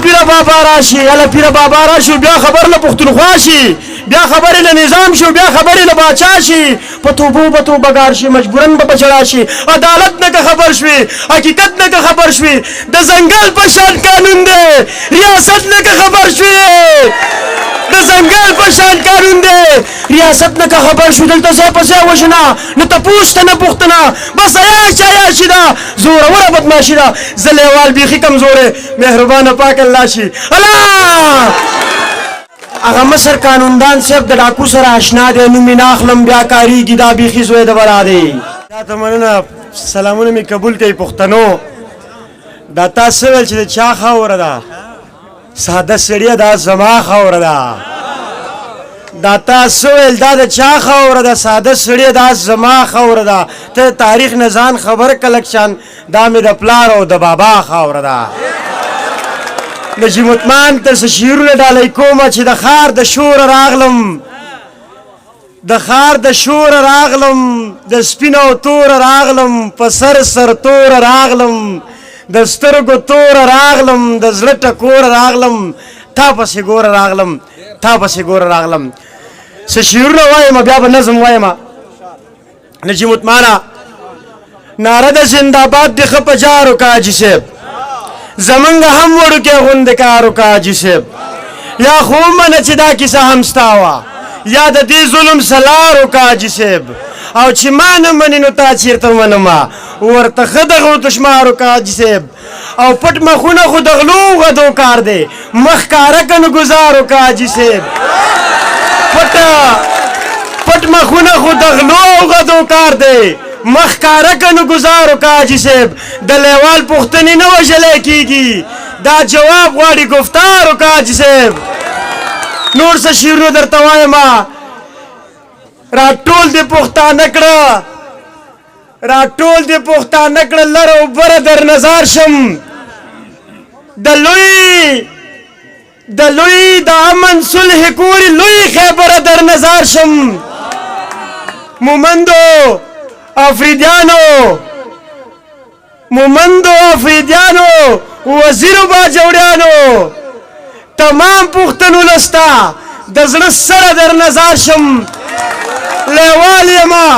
پیر بابا راشي اله پیر بابا راشي بیا خبر له پښتونخوا شي بیا خبر له نظام شو بیا خبر له باچا شي په توبو بګار شي مجبورن به بچړا شي عدالت نه خبر شوي حقیقت نه خبر شوي د زنګل په شان قانون دی ریاست نه خبر شوي د زنګل په شان قانون دی ریاست نه خبر شو دلته ځای په ځای وژنه نه تپوس ته نه پوښتنه بس عیاشي ده زوروره بدماشي ده زلیوال بیخي کمزوری مهربانه پاک الله شي الله هغه مصر قانوندان صاحب د ډاکو سره اشنا دی نوم یې نه اخلم بیا کارېږي دا بیخي زوی د بلا دی دا ته مننه سلامونه مې قبول کوي پښتنو دا تاسو ویل چې د چا خاوره ده ساده سړیه دا زما خاوره ده دا تاسو ویل دا د چا خاوره ده ساده سړیه دا زما خاوره ده ته تاریخ نه ځان خبر کلکشن دا مې د پلار او د بابا خاوره ده نجیب عثمان ته څه شعرونه ډالۍ کومه چې د ښار د شوره راغلم د ښار د شوره راغلم د سپین او توره راغلم په سر توره راغلم د سترګو توره راغلم د زړه ټکوره راغلم تا پسې ګوره راغلم تا پسې ګوره راغلم څه شعرونه وایم بیا به نظم وایم نجیب عثمانه ناره د زنده‌باد د ښه په جارو کا حاجي صاحب زمونږ هم وړوکی غوندې کار وکړه حاجي صاحب یا خو ومنه چې دا کیسه هم ستا وه یا د دې ظلم سلار وکړه حاجي صاحب او چې ما نه منې نو تا چېرته ومنمه ورته ښه دغه دشمار وکړه حاجي صاحب او پټ مخونه خو د غلو غدو کار دی مخ کاره که نو ګزار وکړه حاجي صاحب پټ مخونه خو د غلو غدو کار دی مخ کاره که نو ګزار وکړه حاجي صاحب د لیوال پوښتنې نه وژلی کېږي دا جواب غواړي گفتار وکړه حاجي صاحب نور څه شعرونه درته وایمه راټول دې پښتانه کړه راټول دې پښتانه کړه لر او بره در نظار شم د لوی د امن صلح کوري لوی خیبره در نظار شم مومندو افریدیانو وزیرو باجوړیانو تمام پښتنو لستا د زړه سره در نظار شم لیوال یما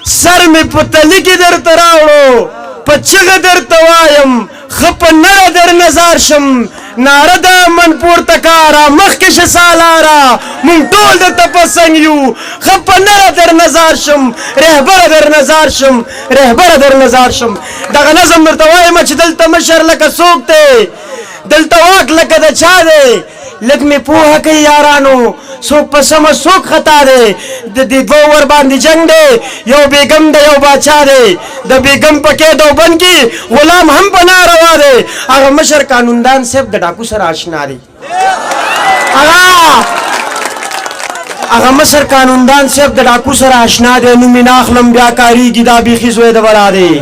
سر مې په تلي کې درته راوړو په چغه درته وایم ښه په نره در نظار شم ناره د من پورته کاره مخکې شه سالاره مونږ ټول درته پسنګ یو ښه په نره در نظار شم رهبره در نظار شم دغه نظم درته وایم چې دلته مشر لکه څوک دی دلته واک لکه د چا دی لږ مې پوهه کوي یارانو څوک په سمه څوک خطا دی د دې دوه ور باندې جنګ دی یو بیګم دی یو باچا دی د بیګم په کې دوبند کې غلام هم په ناروا دی هغه مشر قانوندان صاحب د ډاکو سره اشنا دی هغه مشر قانوندان صاحب د ډاکو سره اشنا دی نوم یې نه اخلم بیا کارېږي دا بیخي زوی د بلا دی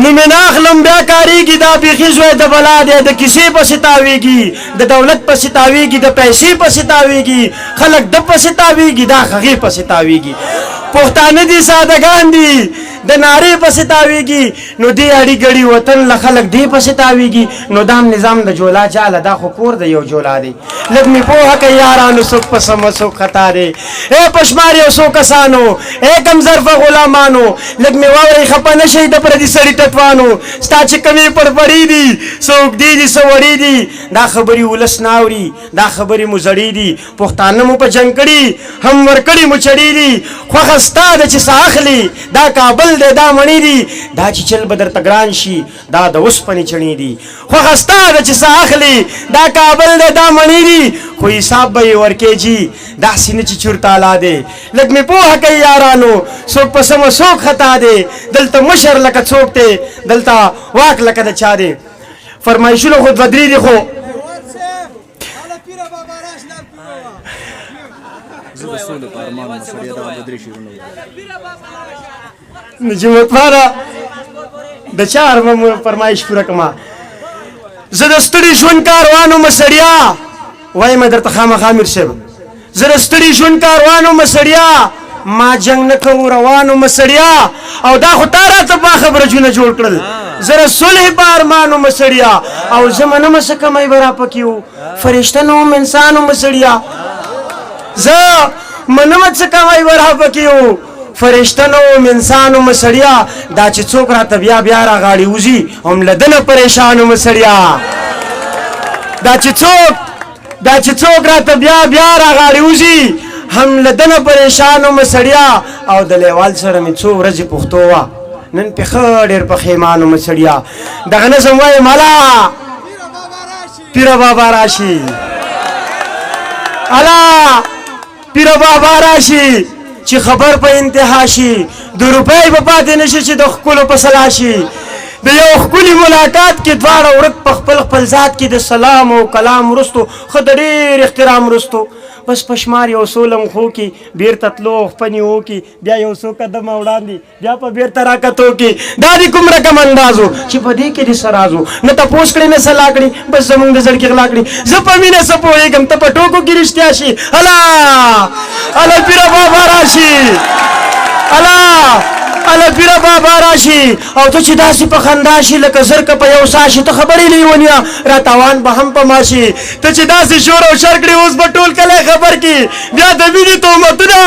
نوم یې نه اخلم بیا کارېږي دا بیخي زوی د بلا دی د کیسې پسې تاویږي د دولت پسې تاویږي د پیسې پسې تاویږي خلک د پسې تاویږي دا هغې پسې تاویږي پښتانه دي سادهګان دي د نارې پسې تاویږي نو دې اړي ګړي وطن له خلک دې پسې تاویږي نو دام نظام د جولا چاله دا خو کور د یو جولا دی لږ مې پوهه کوي یارانو څوک په سمه څوک خطا دی ای پشمار یو څو کسانو ای کمزرفه غلامانو لږ مې واورئ خفه نه شئ د پردي سړي ټټوانو ستا چې کمې پړپړي دي څوک دي دي څه وړي دي دا خبرې ولس نه اوري دا خبرې مو زړې دي پښتانه مو په جنګ کړي هم ورکړي مو چړې دي خوښه ستا ده چې څه اخلي دا کابل دی دا مڼې دي دا چې چل به درته ګران شي دا د اوسپنې چڼې دي خوښه ستا ده چې څه اخلي دا کابل دی دا مڼې دي خو حساب به یې ورکېږي داسې نه چې چورتالا دی لږ مې پوهه کوي یارانو څوک په سمه څوک خطا دی دلته مشر لکه څوک دی دلته واک لکه د چا دی فرمایشونه خو دوه درې دي خو نجیب عثمانه د چا فرمایش پوره کړمه زه د ستړي ژوند کاروان ومه سړیا وایم درته خامخا میر صاحب زه د ستړي ژوند کاروان ومه سړیا ما جنګ نه کوم روان ومه سړیا او دا خو تا راته با خبره جونه جوړ کړل زره صلح په ارمانو مسړیا او زه منم څه کمی به را پکې و فرشته نه وم انسان وم سړیا زه منم څه کمی به را پکې و فرشته نه وم انسان وم سړیا دا چې څوک راته بیا بیا راغاړي وځي هم له ده نه پریشان وم سړیا دا چې څوک راته بیا بیا راغاړي وځي هم له ده نه پریشان وم سړیا او د لیوال سره مې څو ورځې پښتو وه نن پې ښه ډېر پښیمان وم سړیا دغه نظم وایم الا پیره بابا راشي الا پیره بابا راشي چې خبر په انتها شي د روپۍ به پاتې نشي چې د ښکلو په سلا شي د یو ښکلي ملاقات کې دواړه ورک په خپل ذات کې د سلام او کلام وروستو ښه د ډېر احترام وروستو بس پشمار یو څو لمحو کې بیرته تلو خپنې وکړي بیا یو څو قدمه وړاندې بیا په بیرته راکتو کې دا د کوم رقم انداز و چې په دې کې دې څه راز و نه تپوس کړې نه سلا کړې بس زمونږ د زړکې غلا کړې زه په مینه څه پوهېږم ته په ټوکو کې رښتیا شي الا پیره بابا راشي الا پیره بابا راشي او ته چې داسې په خندا شي لکه زرکه په یو سا شي ته خبرې لیونیه راتاوان به هم په ما شي ته چې داسې شور او شر کړې اوس به ټول کلی خبر کړي بیا د مینې تهمتونه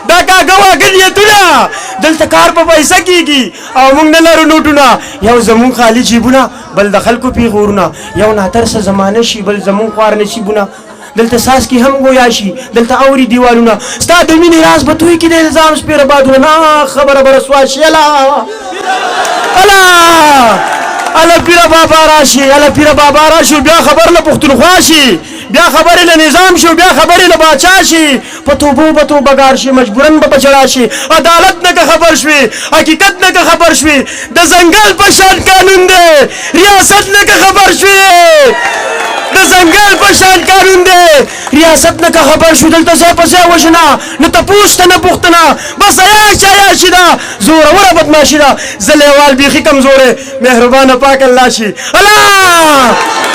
دا کاږه واږه نیتونه دلته کار په پیسه کېږي او موږ نه لرو نوټونه یو زموږ خالي جیبونه بل د خلکو پیغورونه یو ناترسه زمانه شي بل زموږ خوار نصیبونه دلته ساس کې هم گویا شي دلته اوري دیوالونه ستا د مینې راز به توی کې د الزام سپېره بادونه نه خبره به رسوا شي الا پیره بابا راشي بیا خبر له پښتونخوا شي بیا خبرې له نظام شو بیا خبرې له باچا شي په توبو به توبهګار شي مجبورن به په چړا شي عدالت نه که خبر شوي حقیقت نه که خبر شوي د ځنګل په شان قانون دی ریاست نه که خبر شوي د ځنګل په شان قانون دی ریاست نه که خبر شو دلته ځای په ځای وژنه نه تپوس ته نه پوښتنه بس عیاشي ده زوروره بدماشي ده زه لیوال بیخي کمزوری مهربانه پاک الله شي الله